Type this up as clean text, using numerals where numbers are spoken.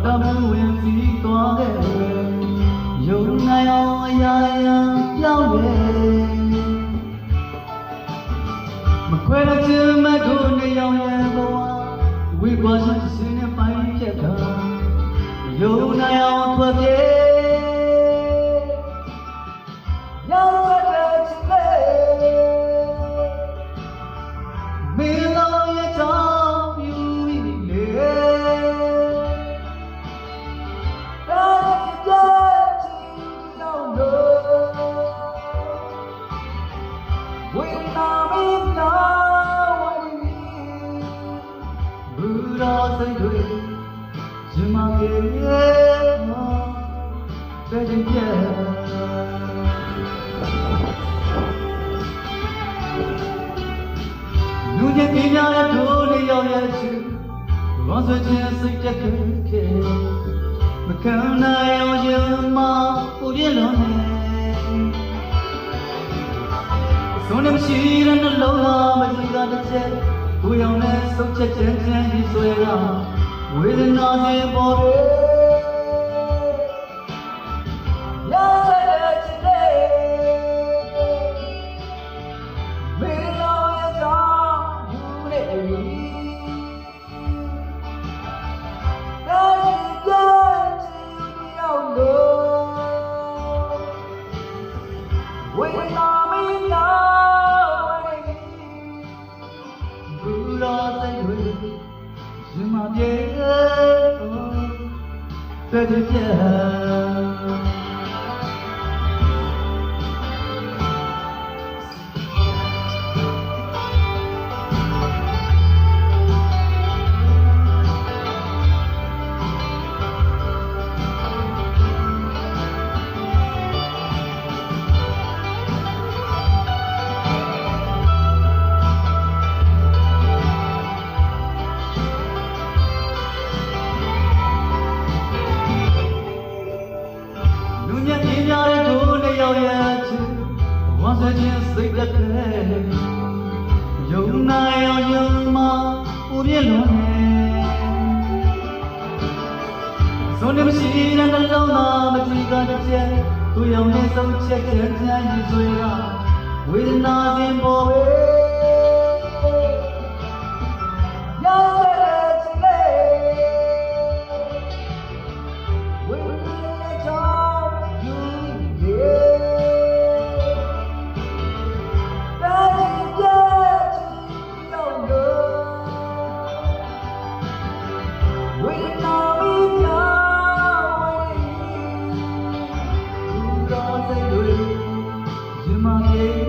တာဘူးဝင်ပြီးသွားခဲ့ယုံနိုင်အောင်အရာရာပြောင်းလဲမခွဲတဲ့ချင်မတို့နေအောင်ရဲ့ဘဝဝေကွာရှင်စင်းနဲ့ပိုင်းဖြတ်တာယုံနိုင်အောင်ထွက်ပြေးရောက်တဲ့ချစ်လေးမင်းတော်ရဲ့ကြောင့်ယူပြီးလေဒါကြည့်ကြည့်တော့လို့ဝိနာမင်းနာဝိဘူရာစိတ်တွေဇမကေတဲ့ကြည့်လူကြီးပြညာတဲ့တို့လေးရောက်ရဲ့ချစ်ဘောဆွချင်းစိတ်တက်ခဲ့မခံနိုင်အောင်ရင်မပူပြလုံးနေဆုံးနေမရှိတဲ့နှလုံးသားမကြည့်တာတစ်ချက်ကိုရောင်နဲ့စုပ်ချက်ချမ်းချမ်းဒီဆွဲကဝေဒနာတွေပေါ်ပဲJe m'en viens de bien. ဝမ်းစခြင်းစိတ်တက်ခဲ့ယုံနိုင်အောင်ယုံမှပူပြင်းလွန်နေဇုံနေမရှိတဲ့နှလုံးသားမကြည့်ကတစ်ချက်သူရောင်နဲ့ဆုံးချက်ချမ်းချမ်းရည်ဆွေကဝေဒနာစဉ်ပေါ်ပဲJe m'en vais,